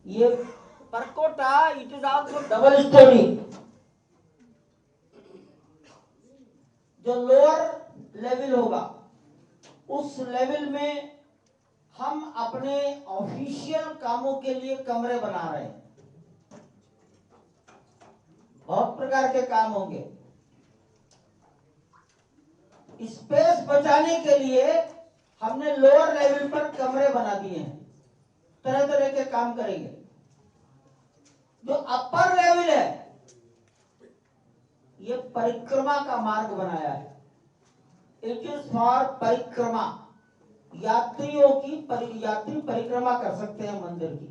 ये परकोटा it is also double storey. जो लोअर लेवल होगा उस लेवल में हम अपने ऑफिशियल कामों के लिए कमरे बना रहे हैं। बहुत प्रकार के काम होंगे। स्पेस बचाने के लिए हमने लोअर लेवल पर कमरे बना दिए हैं, तरह तरह के काम करेंगे। जो अपर लेवल है ये परिक्रमा का मार्ग बनाया है। इट इज फॉर परिक्रमा, यात्रियों की यात्री परिक्रमा कर सकते हैं मंदिर की।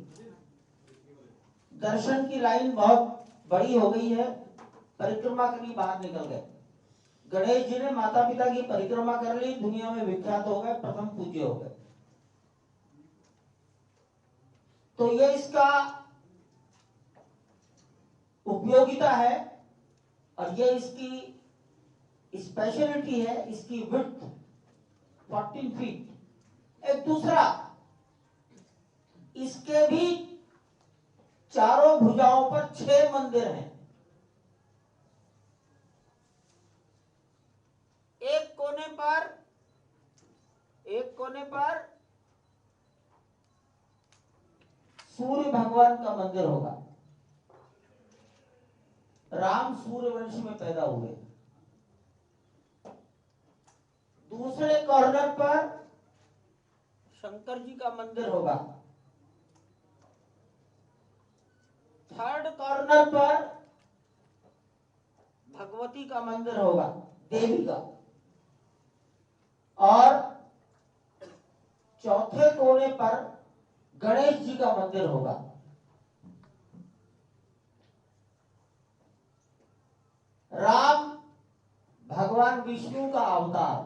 दर्शन की लाइन बहुत बड़ी हो गई है, परिक्रमा के लिए बाहर निकल गए। गणेश जी ने माता पिता की परिक्रमा कर ली, दुनिया में विख्यात हो गए, प्रथम पूज्य हो गए। तो ये इसका उपयोगिता है और ये इसकी स्पेशलिटी है। इसकी विड्थ 14 फीट। एक दूसरा, इसके भी चारों भुजाओं पर 6 मंदिर हैं। एक कोने पर सूर्य भगवान का मंदिर होगा। राम सूर्यवंश में पैदा हुए। दूसरे कॉर्नर पर शंकर जी का मंदिर होगा। थर्ड कॉर्नर पर भगवती का मंदिर होगा, देवी का। और चौथे कोने पर गणेश जी का मंदिर होगा। राम भगवान विष्णु का अवतार,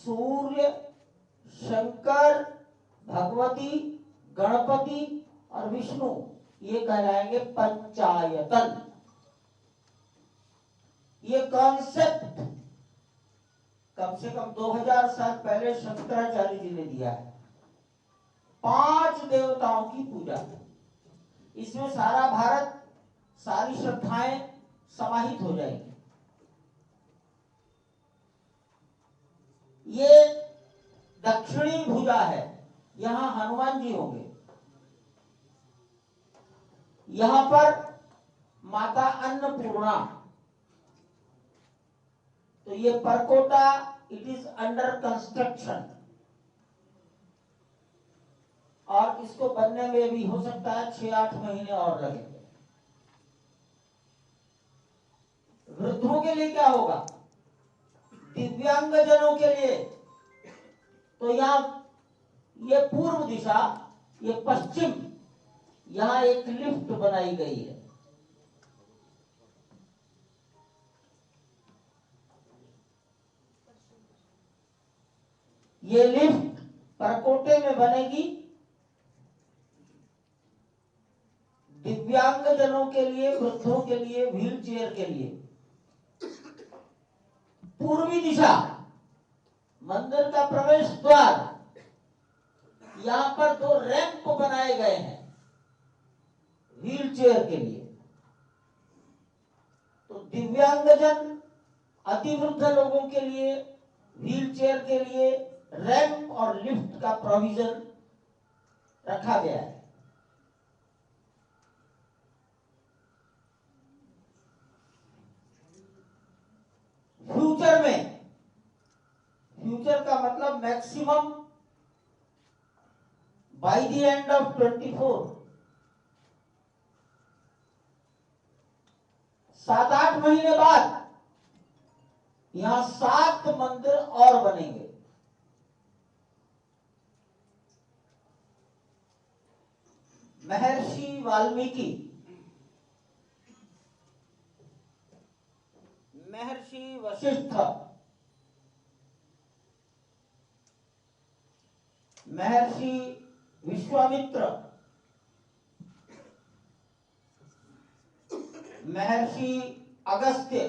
सूर्य, शंकर, भगवती, गणपति और विष्णु, ये कहलाएंगे पंचायतन। ये कॉन्सेप्ट कम से कम 2000 साल पहले शंकराचार्य जी ने दिया है। 5 देवताओं की पूजा, इसमें सारा भारत, सारी श्रद्धाएं समाहित हो जाएंगी। ये दक्षिणी भुजा है, यहां हनुमान जी होंगे। यहां पर माता अन्नपूर्णा। तो ये परकोटा इट इज अंडर कंस्ट्रक्शन और इसको बनने में भी हो सकता है 6-8 महीने और लगेंगे। वृद्धों के लिए क्या होगा? दिव्यांग जनों के लिए तो यहां ये पूर्व दिशा, ये पश्चिम, यहां एक लिफ्ट बनाई गई है। ये लिफ्ट परकोटे में बनेगी दिव्यांग जनों के लिए, वृद्धों के लिए, व्हील चेयर के लिए। पूर्वी दिशा मंदिर का प्रवेश द्वार, यहां पर 2 रैंप बनाए गए हैं व्हील चेयर के लिए। तो दिव्यांगजन, अतिवृद्ध लोगों के लिए, व्हील चेयर के लिए रैंप और लिफ्ट का प्रोविजन रखा गया है। फ्यूचर का मतलब maximum by the end of 24, 7-8 महीने बाद यहां 7 मंदिर और बनेंगे। महर्षि वाल्मीकि, महर्षि वशिष्ठ, महर्षि विश्वामित्र, महर्षि अगस्त्य,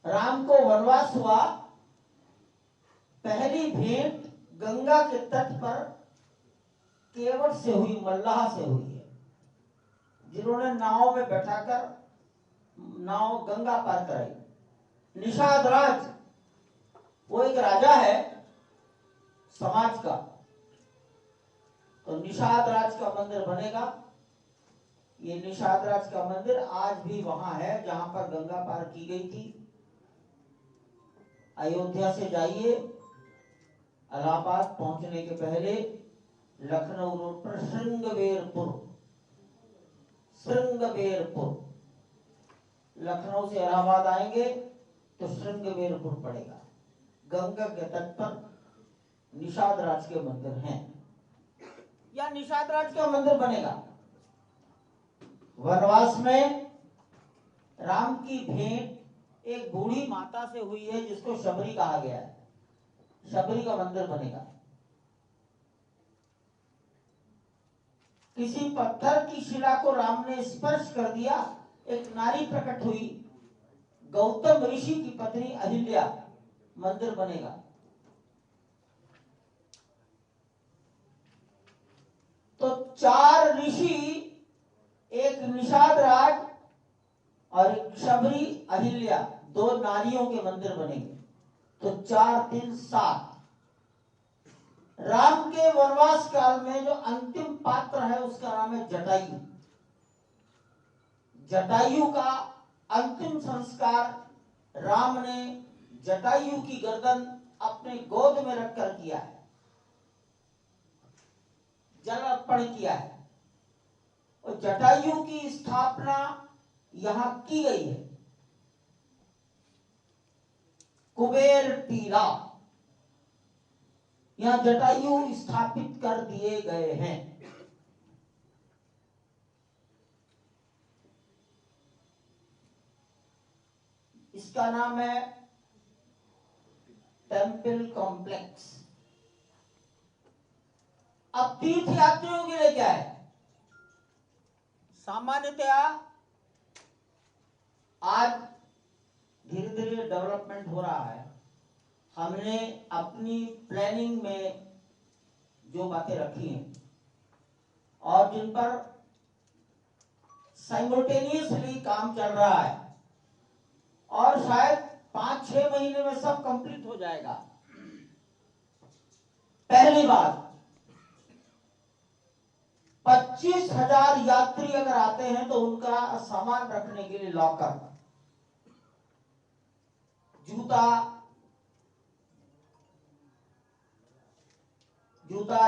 राम को वनवास हुआ, पहली भेंट गंगा के तट पर केवट से हुई, मल्लाह से हुई है, जिन्होंने नाव में बैठाकर नाव गंगा पार कराई। निषाद राज वो एक राजा है समाज का, तो निषाद राज का मंदिर बनेगा। ये निषाद राज का मंदिर आज भी वहां है जहां पर गंगा पार की गई थी। अयोध्या से जाइए, इलाहाबाद पहुंचने के पहले लखनऊ रोड पर श्रृंगवेरपुर, लखनऊ से इलाहाबाद आएंगे तो श्रृंगवेरपुर पड़ेगा। गंगा के तट पर निषाद राज के मंदिर हैं, या निषाद राज का मंदिर बनेगा। वनवास में राम की भेंट एक बूढ़ी माता से हुई है जिसको शबरी कहा गया है, शबरी का मंदिर बनेगा। किसी पत्थर की शिला को राम ने स्पर्श कर दिया, एक नारी प्रकट हुई, गौतम ऋषि की पत्नी अहिल्या, मंदिर बनेगा। तो 4 ऋषि, एक निषाद राज और एक शबरी अहिल्या, 2 नारियों के मंदिर बनेंगे। तो 4 3 7। राम के वनवास काल में जो अंतिम पात्र है उसका नाम है जटायु। जटायु का अंतिम संस्कार राम ने जटायु की गर्दन अपने गोद में रखकर किया है, जल अर्पण किया है। और जटायु की स्थापना यहां की गई है, कुबेर टीला, यहां जटायु स्थापित कर दिए गए हैं। इसका नाम है टेम्पल कॉम्प्लेक्स। अब तीर्थ यात्रियों के लिए क्या है? सामान्यतया आज धीरे धीरे डेवलपमेंट हो रहा है। हमने अपनी प्लानिंग में जो बातें रखी हैं और जिन पर साइमल्टेनियसली काम चल रहा है, और शायद 5-6 महीने में सब कंप्लीट हो जाएगा। पहली बात, 25,000 यात्री अगर आते हैं तो उनका सामान रखने के लिए लॉकर, जूता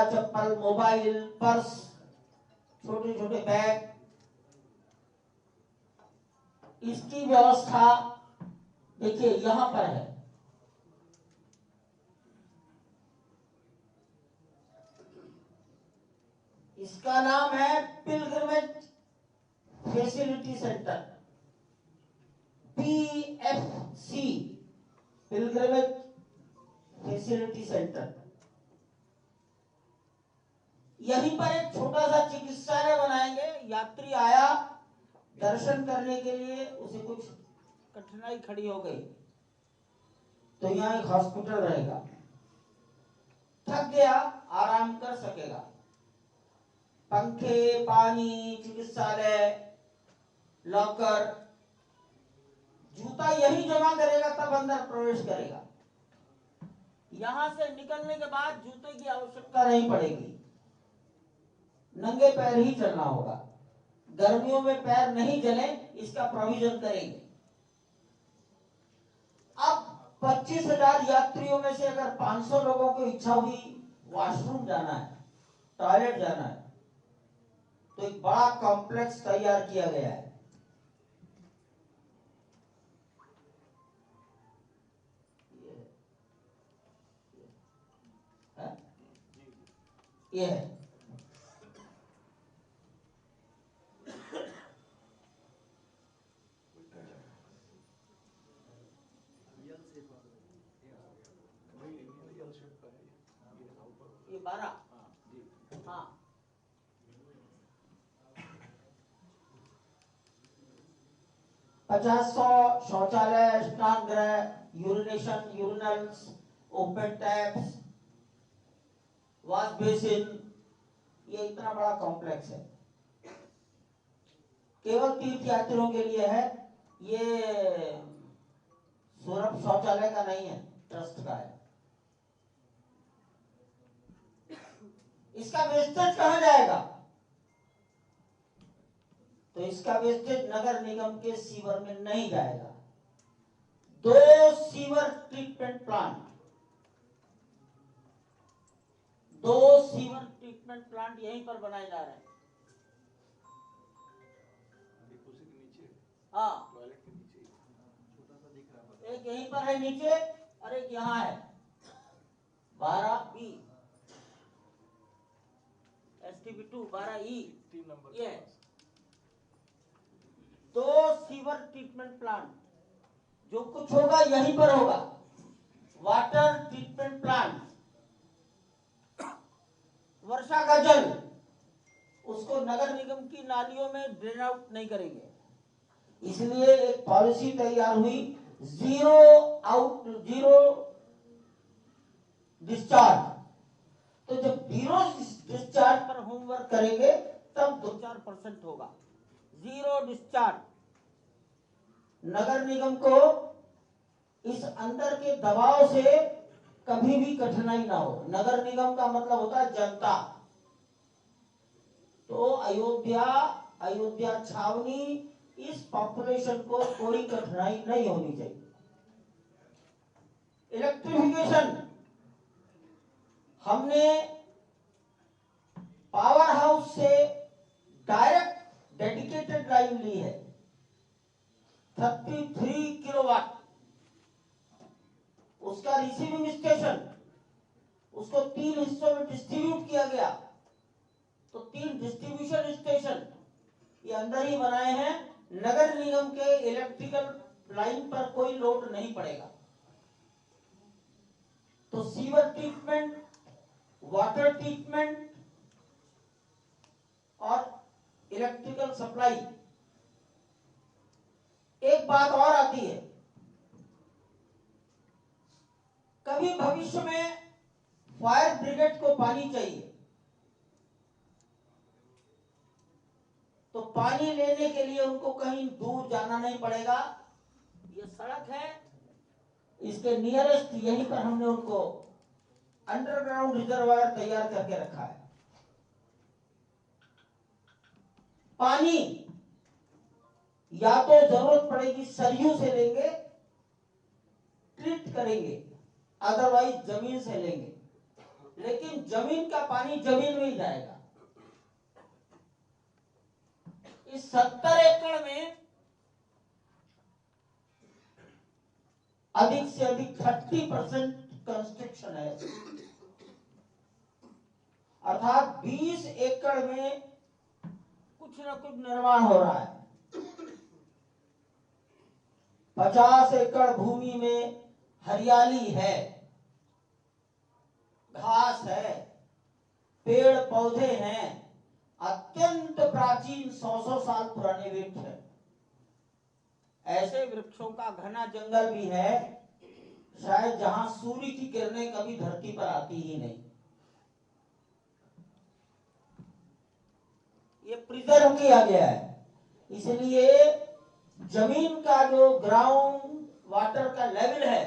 चप्पल, मोबाइल, पर्स, छोटे छोटे बैग, इसकी व्यवस्था देखिए यहां पर है। इसका नाम है pilgrimage facility centre, PFC, pilgrimage facility centre. यहीं पर एक छोटा सा चिकित्सालय बनाएंगे। यात्री आया दर्शन करने के लिए, उसे कुछ कठिनाई खड़ी हो गई तो यहाँ एक हॉस्पिटल रहेगा, थक गया आराम कर सकेगा। पंखे, पानी, चिकित्सालय, लॉकर, जूता यही जमा करेगा तब अंदर प्रवेश करेगा। यहां से निकलने के बाद जूते की आवश्यकता नहीं पड़ेगी, नंगे पैर ही चलना होगा। गर्मियों में पैर नहीं जले इसका प्रोविजन करेंगे। अब 25,000 यात्रियों में से अगर 500 लोगों की इच्छा हुई वॉशरूम जाना है, टॉयलेट जाना है, तो एक बड़ा कॉम्प्लेक्स तैयार किया गया है। ये है ये 12, हाँ 50-100 शौचालय, स्नान गृह, urination, urinals, open taps, wash basin, ये इतना बड़ा कॉम्प्लेक्स है, केवल तीर्थ यात्रियों के लिए है। ये सौरभ शौचालय का नहीं है, ट्रस्ट का है। इसका वेस्टेज कहां जाएगा? तो इसका वेस्टेज नगर निगम के सीवर में नहीं जाएगा। 2 sewer treatment plant, 2 sewer treatment plant यहीं पर बनाए जा रहे हैं। हाँ, टॉयलेट के नीचे छोटा सा दिख रहा है, एक यहीं पर है नीचे और एक यहाँ है 12B STP2 12E 3 नंबर ये 2 सीवर ट्रीटमेंट प्लांट, जो कुछ होगा यहीं पर होगा। वाटर ट्रीटमेंट प्लांट, वर्षा का जल उसको नगर निगम की नालियों में ड्रेन आउट नहीं करेंगे, इसलिए एक पॉलिसी तैयार हुई, जीरो डिस्चार्ज। तो जब जीरो डिस्चार्ज पर होमवर्क करेंगे तब 2-4% होगा। जीरो डिस्चार्ज, नगर निगम को इस अंदर के दबाव से कभी भी कठिनाई ना हो। नगर निगम का मतलब होता है जनता। तो अयोध्या छावनी, इस पॉपुलेशन को कोई कठिनाई नहीं होनी चाहिए। इलेक्ट्रिफिकेशन, हमने पावर हाउस से डायरेक्ट डेडिकेटेड लाइन ली है 33 किलोवाट। उसका रिसीविंग स्टेशन, उसको 3 हिस्सों में डिस्ट्रीब्यूट किया गया। तो 3 डिस्ट्रीब्यूशन स्टेशन ये अंदर ही बनाए हैं। नगर निगम के इलेक्ट्रिकल लाइन पर कोई लोड नहीं पड़ेगा। तो सीवर ट्रीटमेंट, वाटर ट्रीटमेंट और इलेक्ट्रिकल सप्लाई। एक बात और आती है, कभी भविष्य में फायर ब्रिगेड को पानी चाहिए, तो पानी लेने के लिए उनको कहीं दूर जाना नहीं पड़ेगा। ये सड़क है, इसके नियरेस्ट यहीं पर हमने उनको अंडरग्राउंड रिजर्वायर तैयार करके रखा है। पानी या तो जरूरत पड़ेगी सरयू से लेंगे, ट्रीट करेंगे, अदरवाइज जमीन से लेंगे, लेकिन जमीन का पानी जमीन में ही जाएगा। इस 70 एकड़ में अधिक से अधिक 30% कंस्ट्रक्शन है, अर्थात 20 एकड़ में कुछ न कुछ निर्माण हो रहा है। 50 एकड़ भूमि में हरियाली है, घास है, पेड़ पौधे हैं, अत्यंत प्राचीन 100 साल पुराने वृक्ष है। ऐसे वृक्षों का घना जंगल भी है, शायद जहां सूर्य की किरणें कभी धरती पर आती ही नहीं। ये प्रिजर्व किया गया है, इसलिए जमीन का जो ग्राउंड वाटर का लेवल है,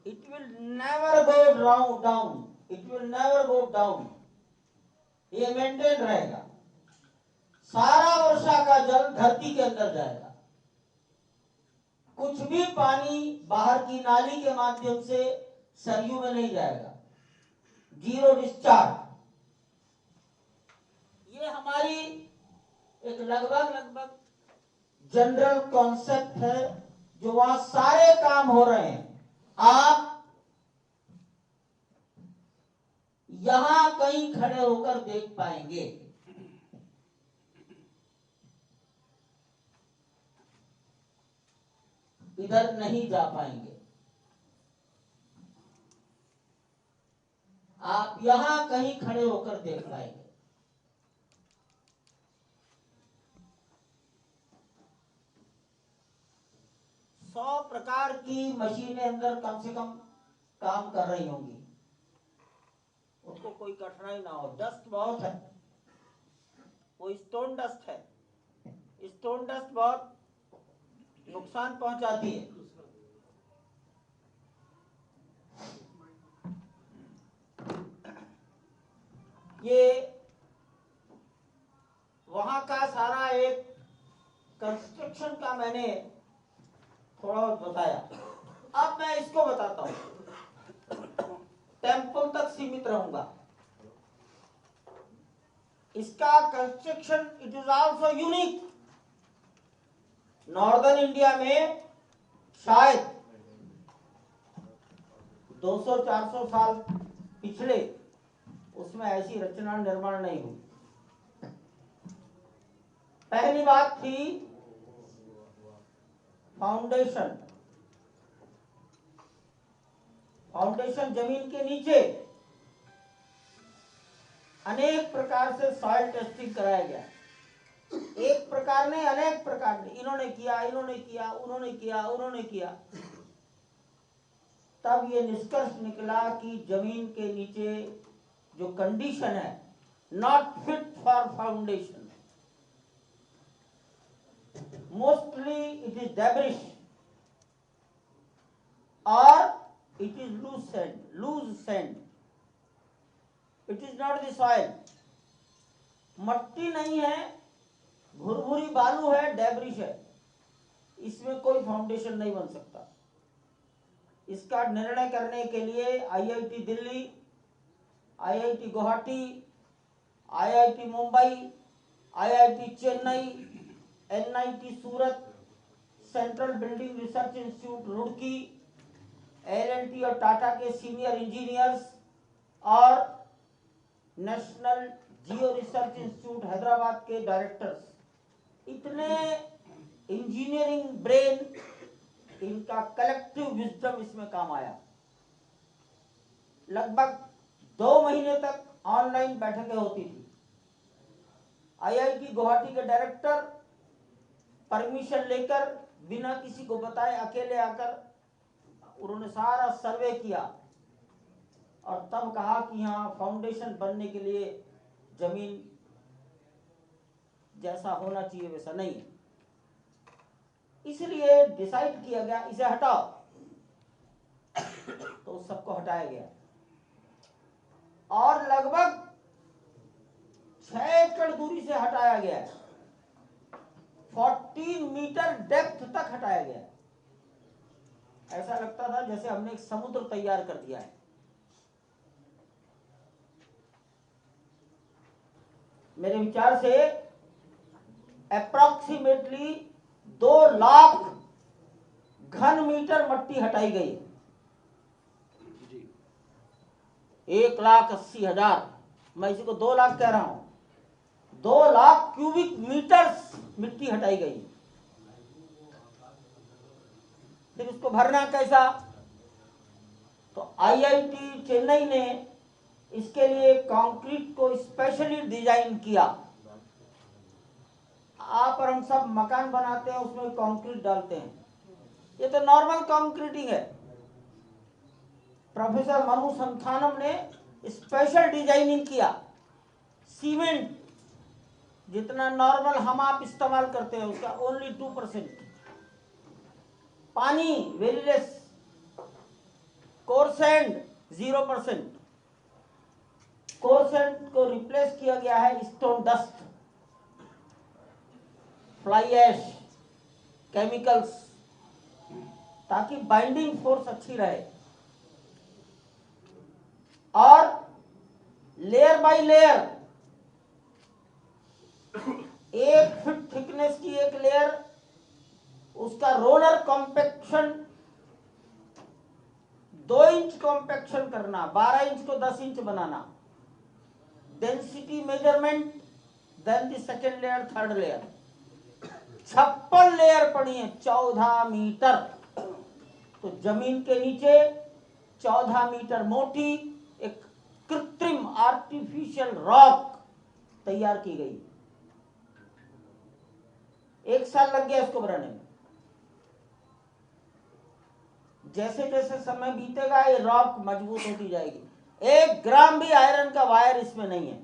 it will never go down, it will never go down, ये मेंटेन रहेगा। सारा वर्षा का जल धरती के अंदर जाएगा, कुछ भी पानी बाहर की नाली के माध्यम से सरयू में नहीं जाएगा। जीरो डिस्चार्ज, ये हमारी एक लगभग जनरल कॉन्सेप्ट है, जो वहां सारे काम हो रहे हैं। आप यहां कहीं खड़े होकर देख पाएंगे। इधर नहीं जा पाएंगे। आप यहां कहीं खड़े होकर देख पाएंगे। सौ प्रकार की मशीनें अंदर कम से कम काम कर रही होंगी, उसको कोई कठिनाई ना हो। डस्ट बहुत है, वो स्टोन डस्ट है। स्टोन डस्ट बहुत नुकसान पहुंचाती है। ये वहां का सारा एक कंस्ट्रक्शन का मैंने थोड़ा बहुत बताया। अब मैं इसको बताता हूं, टेम्पल तक सीमित रहूंगा। इसका construction it is also unique. Northern India में शायद 200-400 साल पिछले उसमें ऐसी रचना निर्माण नहीं हुई। पहली बात थी फाउंडेशन। फाउंडेशन जमीन के नीचे अनेक प्रकार से सॉइल टेस्टिंग कराया गया। एक प्रकार ने, अनेक प्रकार ने, इन्होंने किया, उन्होंने किया। तब ये निष्कर्ष निकला कि जमीन के नीचे जो कंडीशन है not fit for foundation. Mostly it is debris और it is loose sand. It is not the soil. मट्टी नहीं है, भुरभुरी बालू है, डेब्रिश है। इसमें कोई फाउंडेशन नहीं बन सकता। इसका निर्णय करने के लिए IIT Delhi, IIT Guwahati, IIT Mumbai, IIT Chennai, NIT Surat, central building research institute Roorkee, L and T और टाटा के सीनियर इंजीनियर्स और national geo research institute Hyderabad के डायरेक्टर्स, इतने इंजीनियरिंग ब्रेन, इनका कलेक्टिव विजडम इसमें काम आया। लगभग 2 महीने तक ऑनलाइन बैठकें होती थी। आईआईटी गुवाहाटी के डायरेक्टर परमिशन लेकर बिना किसी को बताए अकेले आकर उन्होंने सारा सर्वे किया और तब कहा कि यहाँ फाउंडेशन बनने के लिए जमीन जैसा होना चाहिए वैसा नहीं, इसलिए डिसाइड किया गया इसे हटाओ। तो सबको हटाया गया और लगभग 6 एकड़ दूरी से हटाया गया है। 14 मीटर डेप्थ तक हटाया गया है। ऐसा लगता था जैसे हमने एक समुद्र तैयार कर दिया है। मेरे विचार से अप्रॉक्सीमेटली 2 लाख घन मीटर मट्टी हटाई गई। 1,80,000, मैं इसी को 2 लाख कह रहा हूं। 2 लाख क्यूबिक मीटर्स मिट्टी हटाई गई। फिर उसको भरना कैसा? तो आईआईटी चेन्नई ने इसके लिए कंक्रीट को स्पेशली डिजाइन किया। आप और हम सब मकान बनाते हैं, उसमें कंक्रीट डालते हैं, ये तो नॉर्मल कंक्रीटिंग है। प्रोफेसर मनु संथानम ने स्पेशल डिजाइनिंग किया। सीमेंट जितना नॉर्मल हम आप इस्तेमाल करते हैं उसका ओनली 2%। पानी very less. Core sand 0%। Core sand को रिप्लेस किया गया है stone dust, fly ash, chemicals, ताकि बाइंडिंग फोर्स अच्छी रहे। और layer by layer, 1 feet thickness की एक लेयर, उसका रोलर कॉम्पैक्शन 2 इंच कॉम्पैक्शन करना, 12 इंच को 10 इंच बनाना, density measurement, then the second layer, third layer, 56 layer पड़ी है, 14 मीटर। तो जमीन के नीचे 14 मीटर मोटी एक कृत्रिम आर्टिफिशियल रॉक तैयार की गई। 1 साल लग गया इसको बनाने में। जैसे जैसे समय बीतेगा ये रॉक मजबूत होती जाएगी। 1 ग्राम भी आयरन का वायर इसमें नहीं है।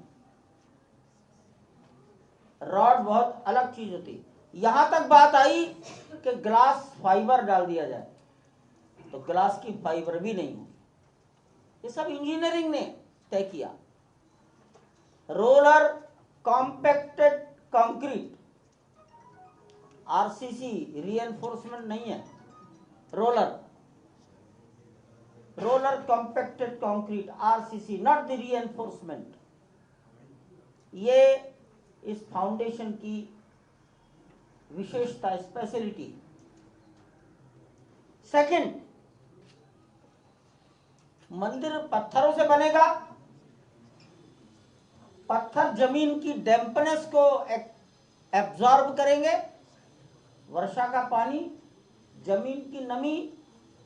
रॉड बहुत अलग चीज होती है। यहां तक बात आई कि ग्लास फाइबर डाल दिया जाए, तो ग्लास की फाइबर भी नहीं हो। ये सब इंजीनियरिंग ने तय किया। Roller compacted concrete, RCC reinforcement नहीं है, roller compacted concrete, RCC, not the reinforcement. ये इस फाउंडेशन की विशेषता, स्पेशलिटी। सेकंड, मंदिर पत्थरों से बनेगा। पत्थर जमीन की डैम्पनेस को एब्जॉर्ब करेंगे। वर्षा का पानी, जमीन की नमी,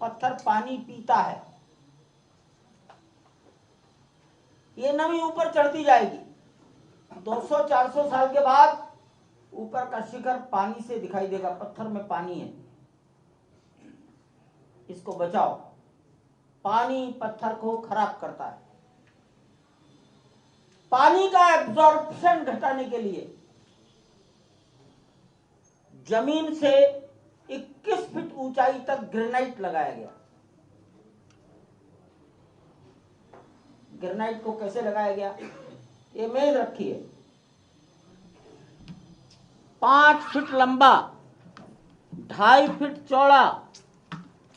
पत्थर पानी पीता है। ये नमी ऊपर चढ़ती जाएगी। 200-400 साल के बाद ऊपर का शिखर पानी से दिखाई देगा, पत्थर में पानी है। इसको बचाओ। पानी पत्थर को खराब करता है। पानी का एब्जॉर्प्शन घटाने के लिए जमीन से 21 फीट ऊंचाई तक ग्रेनाइट लगाया गया। ग्रेनाइट को कैसे लगाया गया? ये मेज रखी है, 5 फीट लंबा, 2.5 फीट चौड़ा,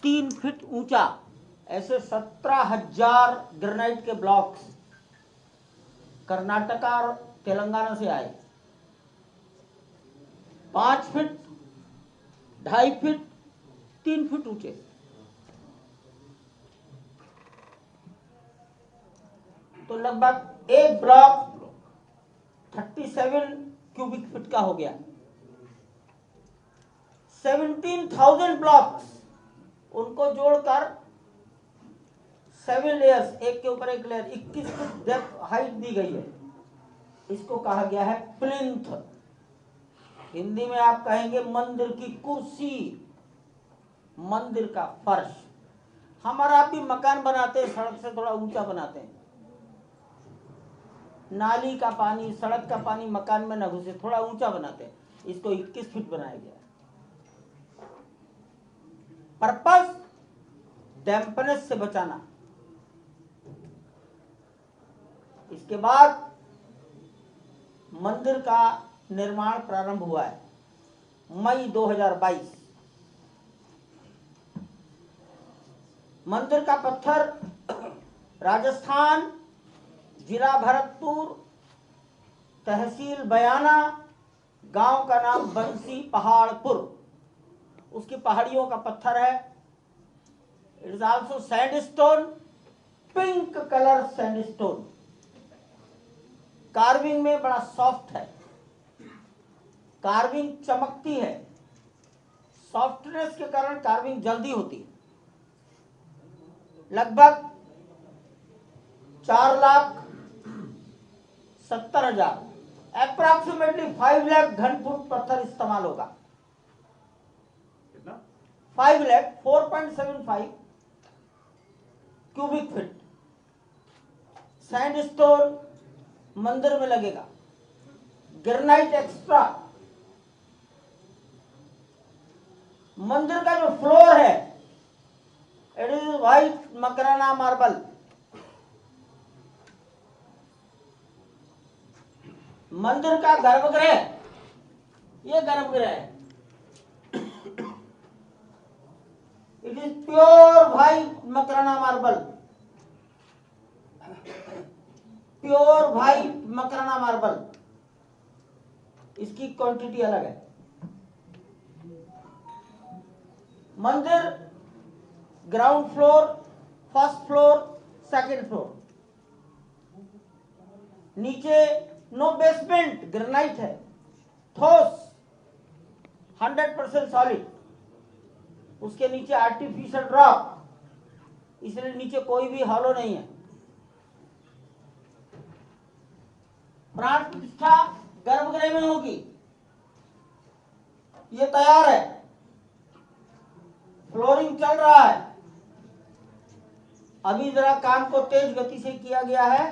3 फीट ऊंचा, ऐसे 17,000 ग्रेनाइट के ब्लॉक्स कर्नाटका और तेलंगाना से आए। 5 फीट, 2.5 फीट, 3 फीट ऊंचे। तो लगभग एक ब्लॉक 37 क्यूबिक फीट का हो गया। 17,000 ब्लॉक्स, उनको जोड़कर 7 लेयर्स, एक के ऊपर एक लेयर, 21 फीट डेप्थ हाइट दी गई है। इसको कहा गया है प्लिंथ। हिंदी में आप कहेंगे मंदिर की कुर्सी, मंदिर का फर्श। हमारा आप भी मकान बनाते हैं, सड़क से थोड़ा ऊंचा बनाते हैं। नाली का पानी, सड़क का पानी मकान में न घुसे, थोड़ा ऊंचा बनाते हैं। इसको 21 फीट बनाया गया। पर्पस डैम्पनेस से बचाना। इसके बाद मंदिर का निर्माण प्रारंभ हुआ है मई 2022। मंदिर का पत्थर राजस्थान, जिला भरतपुर, तहसील बयाना, गांव का नाम बंसी पहाड़पुर, उसकी पहाड़ियों का पत्थर है। It is also sandstone, pink colour sandstone. Carving में बड़ा सॉफ्ट है, कार्विंग चमकती है। सॉफ्टनेस के कारण कार्विंग जल्दी होती है। लगभग 4,70,000, अप्रोक्सीमेटली 5 लाख घन फुट पत्थर इस्तेमाल होगा। 5 लाख 4.75 क्यूबिक फीट सैंडस्टोन मंदिर में लगेगा। Granite extra. मंदिर का जो फ्लोर है, it is white Makrana marble. मंदिर का गर्भगृह, ये गर्भगृह है, it is pure white Makrana marble. Pure white Makrana marble, इसकी क्वांटिटी अलग है। मंदिर ground floor, first floor, second floor. नीचे नो बेसमेंट, ग्रेनाइट है, ठोस, 100% सॉलिड। उसके नीचे आर्टिफिशियल रॉक, इसलिए नीचे कोई भी हॉलो नहीं है। प्राण प्रतिष्ठा गर्भगृह में होगी। ये तैयार है, फ्लोरिंग चल रहा है, अभी जरा काम को तेज गति से किया गया है,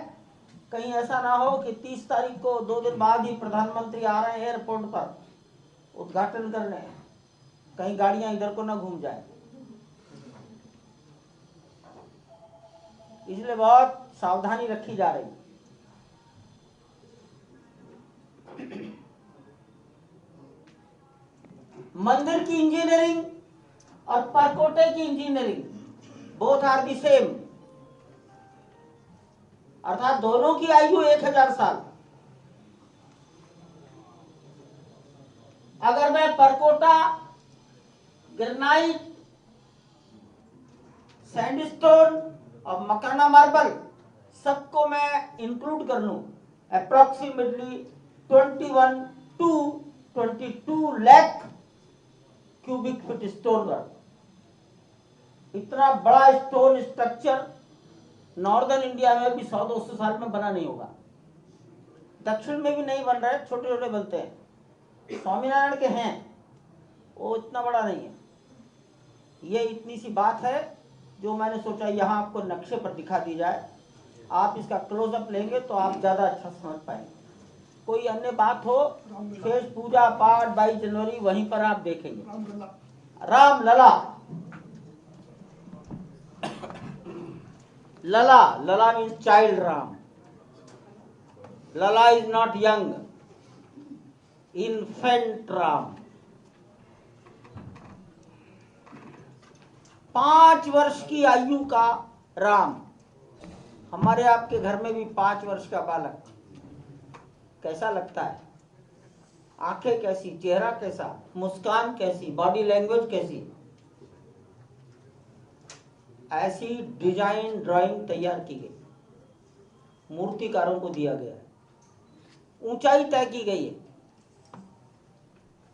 कहीं ऐसा ना हो कि 30 तारीख को 2 दिन बाद ही प्रधानमंत्री आ रहे हैं एयरपोर्ट पर उद्घाटन करने, कहीं गाड़ियां इधर को ना घूम जाए, इसलिए बहुत सावधानी रखी जा रही। मंदिर की इंजीनियरिंग और परकोटे की engineering both are the same, अर्थात दोनों की आयु 1000 साल। अगर मैं परकोटा, ग्रेनाइट, सैंडस्टोन और मकाना मार्बल सबको मैं इंक्लूड कर लूं, approximately 21 to 22 lakh cubic feet stone work. इतना बड़ा स्टोन स्ट्रक्चर नॉर्दर्न इंडिया में भी 100-200 साल में बना नहीं होगा, दक्षिण में भी नहीं बन रहे, छोटे छोटे बनते हैं। स्वामीनारायण के हैं, वो इतना बड़ा नहीं है। ये इतनी सी बात है जो मैंने सोचा यहाँ आपको नक्शे पर दिखा दी जाए। आप इसका क्लोजअप लेंगे तो आप ज्यादा अच्छा समझ पाएंगे। कोई अन्य बात हो, शेष पूजा पाठ 22 जनवरी वहीं पर आप देखेंगे। Ram Lalla, Lalla, Lalla means child Ram. Lalla is not young, infant Ram. 5 वर्ष की आयु का राम। हमारे आपके घर में भी 5 वर्ष का बालक कैसा लगता है? आंखें कैसी, चेहरा कैसा, मुस्कान कैसी, बॉडी लैंग्वेज कैसी? ऐसी डिजाइन ड्राइंग तैयार की गई, मूर्तिकारों को दिया गया है। ऊंचाई तय की गई है,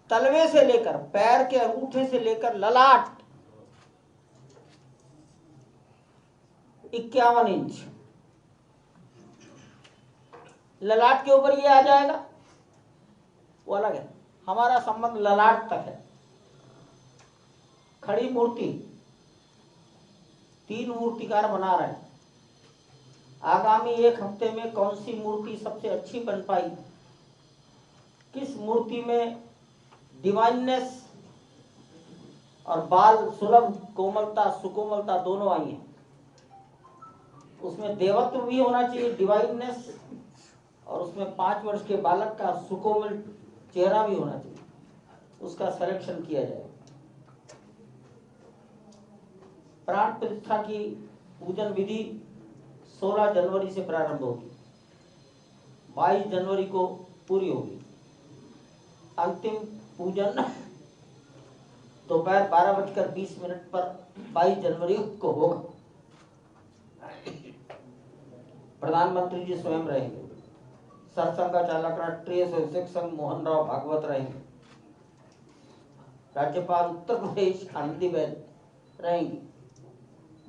तलवे से लेकर पैर के अंगूठे से लेकर ललाट 51 इंच। ललाट के ऊपर ये आ जाएगा, वो अलग है। हमारा संबंध ललाट तक है। खड़ी मूर्ति 3 मूर्तिकार बना रहे हैं। आगामी 1 हफ्ते में कौन सी मूर्ति सबसे अच्छी बन पाई, किस मूर्ति में डिवाइननेस और बाल सुलभ कोमलता, सुकोमलता दोनों आई है। उसमें देवत्व भी होना चाहिए, डिवाइननेस, और उसमें 5 वर्ष के बालक का सुकोमल चेहरा भी होना चाहिए। उसका सिलेक्शन किया जाए। प्राण प्रतिष्ठा की पूजन विधि 16 जनवरी से प्रारंभ होगी, 22 जनवरी को पूरी होगी। अंतिम पूजन दोपहर 12:20 पर 22 जनवरी को होगा। प्रधानमंत्री जी स्वयं रहेंगे। सरसंघचालक राष्ट्रीय स्वयंसेवक संघ मोहन राव भागवत रहेंगे। राज्यपाल उत्तर प्रदेश आनंदीबेन रहेंगी।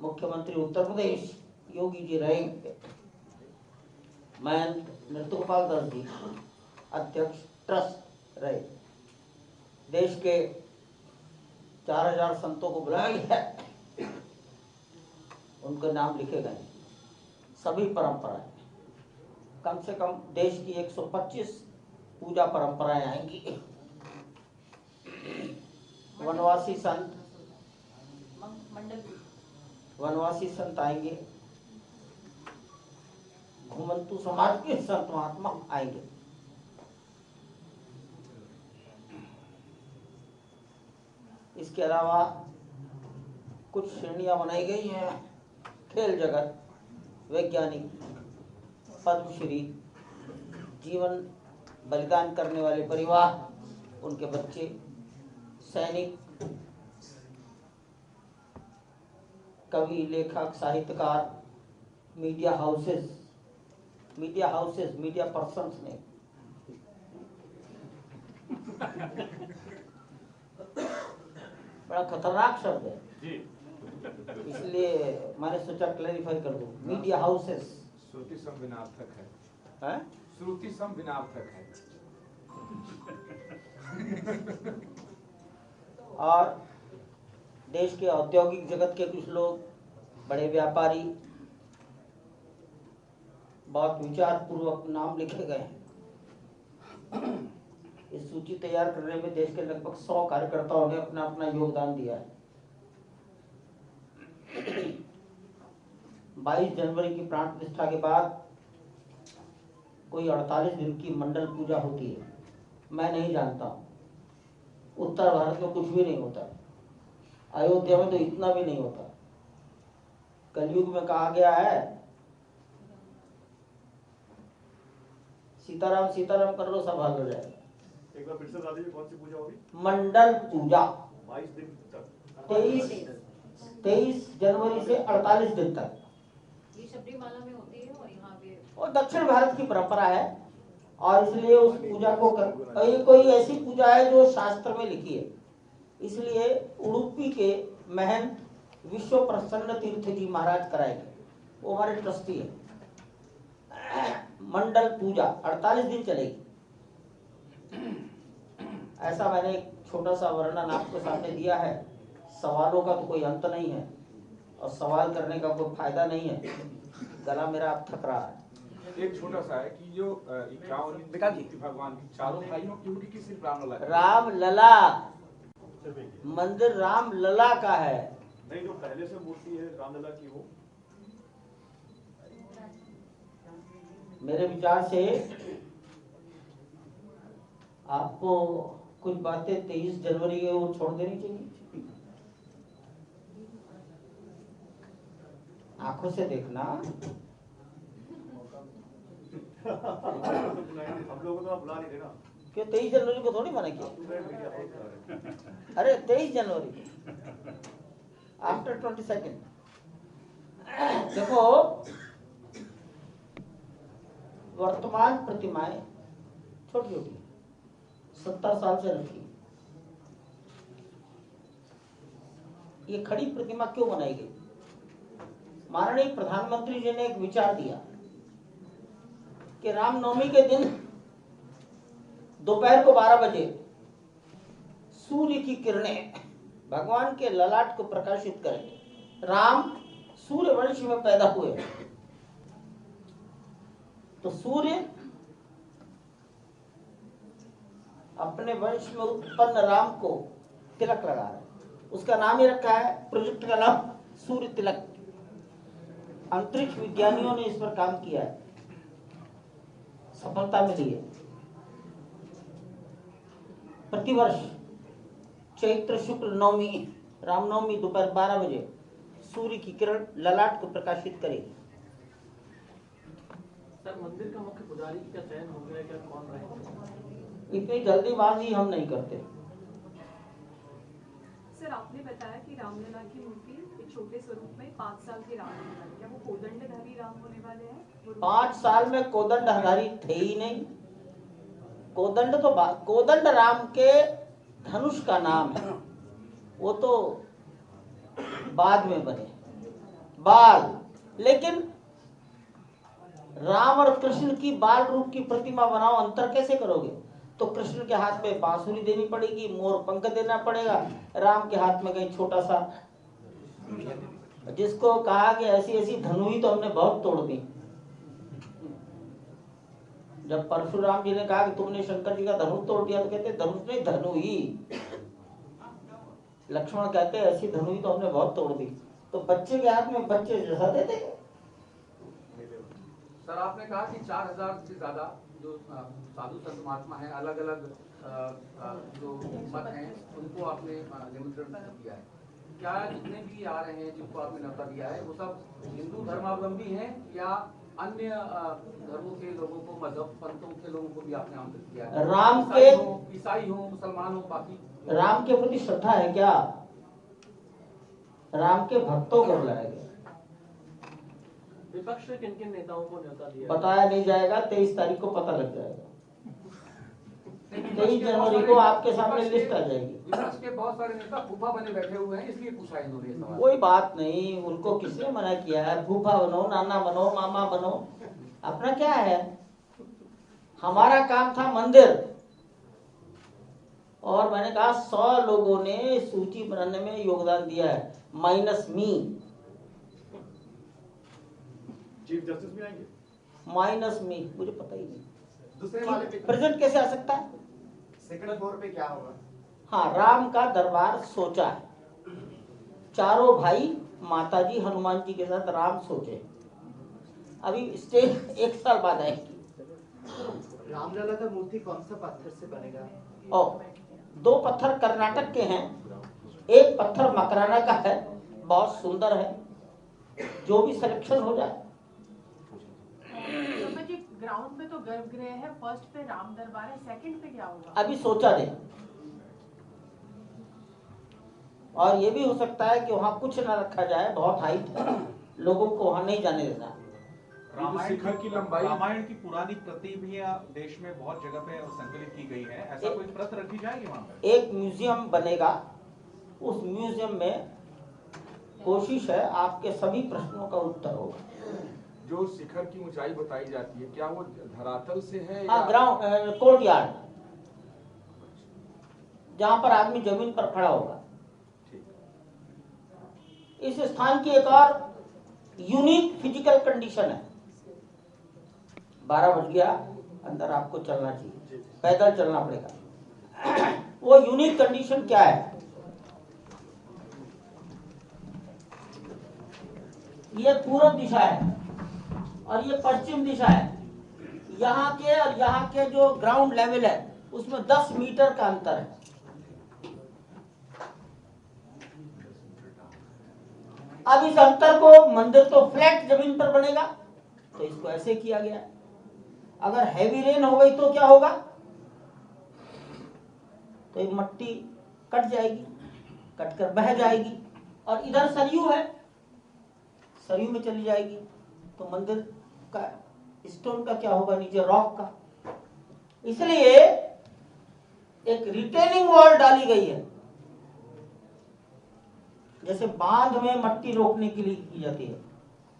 मुख्यमंत्री उत्तर प्रदेश योगी जी रहेंगे। मैं नृत्य गोपाल दास जी अध्यक्ष ट्रस्ट रहे। देश के 4000 संतों को बुलाया गया, उनके नाम लिखे गए। सभी परंपराएं, कम से कम देश की 125 पूजा परंपराएं आएंगी। वनवासी संत आएंगे, घुमंतु समाज के संत महात्मा आएंगे। इसके अलावा कुछ श्रेणियां बनाई गई हैं। खेल जगत, वैज्ञानिक, पद्मश्री, जीवन बलिदान करने वाले परिवार, उनके बच्चे, सैनिक, कवि, लेखक, साहित्यकार, मीडिया हाउसेस, मीडिया पर्सन्स ने बड़ा खतरनाक शब्द है, इसलिए मैंने सोचा क्लैरिफाई कर दूं। मीडिया हाउसेस श्रुति संविनार्थक है, श्रुति संविनार्थक है। और देश के औद्योगिक जगत के कुछ लोग, बड़े व्यापारी बहुत विचार पूर्वक नाम लिखे गए हैं। इस सूची तैयार करने में देश के लगभग 100 कार्यकर्ताओं ने अपना अपना योगदान दिया है। 22 जनवरी की प्राण प्रतिष्ठा के बाद कोई 48 दिन की मंडल पूजा होती है, मैं नहीं जानता हूँ। उत्तर भारत में कुछ भी नहीं होता, अयोध्या में तो इतना भी नहीं होता। कलयुग में कहा गया है सीताराम सीताराम कर लो, सब हल हो जाएगा। एक बार फिर से बता दीजिए कौन सी पूजा होगी? मंडल पूजा 22 दिन तक, 23 जनवरी से 48 दिन तक। ये सबरीमाला में होती है और यहाँ पे और दक्षिण भारत की परंपरा है और इसलिए उस पूजा को और ये कोई ऐसी पूजा है जो शास्त्र में लिखी है। इसलिए उडुपी के महंत विश्व प्रसन्न तीर्थ जी महाराज कराएंगे, वो हमारे ट्रस्टी है। मंडल पूजा 48 दिन चलेगी। ऐसा मैंने एक छोटा सा वर्णन आपको सामने दिया है। सवालों का तो कोई अंत नहीं है और सवाल करने का कोई फायदा नहीं है। गला मेरा अब थक रहा है। एक छोटा सा है कि जो 51 भगवान की चारों भाइयों की होगी कि सिर्फ राम लला की? राम लला, मंदिर राम लला का है। नहीं, जो पहले से मूर्ति है रामलला की वो मेरे विचार से आपको कुछ बातें 23 जनवरी के वो छोड़ देनी चाहिए। आंखों से देखना। हम लोगों को तो बुला नहीं देना। क्यों 23 जनवरी को थोड़ी मना किया? अरे 23 जनवरी आफ्टर 22। देखो, वर्तमान प्रतिमाएं छोटी छोटी 70 साल से रखी। ये खड़ी प्रतिमा क्यों बनाई गई? माननीय प्रधानमंत्री जी ने एक विचार दिया कि रामनवमी के दिन दोपहर को 12 बजे सूर्य की किरणें भगवान के ललाट को प्रकाशित करें। राम सूर्य वंश में पैदा हुए, तो सूर्य अपने वंश में उत्पन्न राम को तिलक लगा रहा है। उसका नाम ही रखा है, प्रोजेक्ट का नाम सूर्य तिलक। अंतरिक्ष विज्ञानियों ने इस पर काम किया है, सफलता मिली है। प्रतिवर्ष चैत्र शुक्ल नवमी, रामनवमी दोपहर 12 बजे सूर्य की किरण ललाट को प्रकाशित करेगी। सर, मंदिर का मुख्य पुजारी का चयन हो गया, क्या कौन रहेगा? इतनी जल्दीबाजी हम नहीं करते। सर, आपने बताया कि रामलला की मूर्ति एक छोटे स्वरूप में 5 साल के राम होने वाले, क्या वो कोदंडधारी राम होने वाले हैं? 5 साल में कोदंडधारी थे ही नहीं। कोदंड तो कोदंड राम के धनुष का नाम है, वो तो बाद में बने बाल। लेकिन राम और कृष्ण की बाल रूप की प्रतिमा बनाओ, अंतर कैसे करोगे? तो कृष्ण के हाथ में बांसुरी देनी पड़ेगी, मोर पंख देना पड़ेगा, राम के हाथ में कहीं छोटा सा, जिसको कहा कि ऐसी ऐसी धनुई तो हमने बहुत तोड़ दी। जब परशुराम जी ने कहा कि तुमने शंकर जी का धनुष तोड़ दिया, तो कहते धनुष नहीं धनुई। लक्ष्मण कहते ऐसी धनुई तो हमने बहुत तोड़ दी। तो बच्चे के हाथ में बच्चे जैसा देते। सर, आपने कहा कि 4000 से ज्यादा जो साधु संत महात्मा हैं, अलग अलग जो मत हैं, उनको आपने निमंत्रण दिया है। क्या जितने भी आ रहे हैं जिनको आपने न्योता दिया है वो सब हिंदू धर्मावलंबी हैं या अन्य धर्मों के लोगों को, मजहब पंथों के लोगों को भी आपने आमंत्रित किया है? राम के ईसाई हो, मुसलमान हो, बाकी राम के प्रति श्रद्धा है क्या? राम के भक्तों को बुलाया गया। विपक्ष से किन किन नेताओं को न्योता दिया? बताया नहीं जाएगा, 23 तारीख को पता लग जाएगा। 23 जनवरी को आपके सामने लिस्ट आ जाएगी। विपक्ष के बहुत सारे नेता फूफा बने बैठे हुए हैं, इसलिए पूछा इन्होंने ये सवाल। कोई बात नहीं, उनको किसने मना किया है? फूफा बनो, नाना बनो, मामा बनो, अपना क्या है? हमारा काम था मंदिर, और मैंने कहा 100 लोगों ने सूची बनाने में योगदान दिया है, माइनस मी। चीफ जस्टिस भी आएंगे? माइनस में, मुझे पता ही नहीं दूसरे वाले पे प्रेजेंट कैसे आ सकता है। सेकंड फ्लोर पे क्या होगा? हाँ, राम का दरबार सोचा है, चारों भाई माताजी हनुमान जी के साथ राम सोचे। अभी स्टेज 1 साल बाद आएगी। रामलला का मूर्ति कौन सा पत्थर से बनेगा? और 2 पत्थर कर्नाटक के हैं, एक पत्थर मकराना का है, बहुत सुंदर है, जो भी सिलेक्शन हो जाए। जी ग्राउंड पे तो गर्भगृह है, फर्स्ट पे राम दरबार है, सेकंड पे क्या होगा? अभी सोचा नहीं, और ये भी हो सकता है कि वहाँ कुछ ना रखा जाए, बहुत हाइट है, लोगों को वहाँ नहीं जाने देना। शिखर की लंबाई, रामायण की पुरानी प्रति भी देश में बहुत जगह पे संकलित की गई है, ऐसा कोई प्रत रखी जाएगी वहाँ पे? एक म्यूजियम बनेगा, उस म्यूजियम में कोशिश है आपके सभी प्रश्नों का उत्तर होगा। जो शिखर की ऊंचाई बताई जाती है, क्या वो धरातल से है? हाँ, ग्राउंड कोर्ट यार्ड, जहाँ पर आदमी जमीन पर खड़ा होगा। इस स्थान की एक और यूनिक फिजिकल कंडीशन है। 12 बज गया, अंदर आपको चलना चाहिए, पैदल चलना पड़ेगा। वो यूनिक कंडीशन क्या है? ये पूर्व दिशा है और ये पश्चिम दिशा है। यहाँ के और यहाँ के जो ग्राउंड लेवल है उसमें 10 मीटर का अंतर है। अब इस अंतर को, मंदिर तो फ्लैट जमीन पर बनेगा, तो इसको ऐसे किया गया है। अगर हैवी रेन हो गई तो क्या होगा? तो ये मट्टी कट जाएगी, कटकर बह जाएगी, और इधर सरयू है, सरयू में चली जाएगी, तो मंदिर का स्टोन का क्या होगा? नीचे रॉक का। इसलिए एक रिटेनिंग वॉल डाली गई है, जैसे बांध में मट्टी रोकने के लिए की जाती है,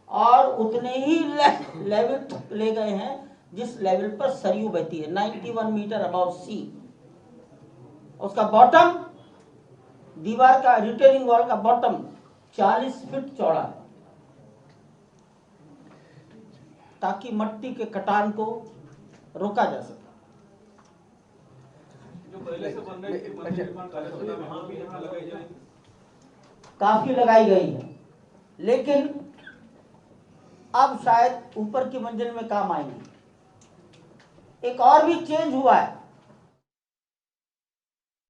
और उतने ही लेवल ले गए हैं जिस लेवल पर सरयू बहती है, 91 मीटर अबव सी। उसका बॉटम, दीवार का, रिटेनिंग वॉल का बॉटम 40 फीट चौड़ा है, ताकि मट्टी के कटान को रोका जा सके। जो पहले से बन रही थी मंदिर निर्माण कार्य वहाँ भी यहाँ लगाई जाएगी? काफी लगाई गई है, लेकिन अब शायद ऊपर की मंजिल में काम आएंगी। एक और भी चेंज हुआ है,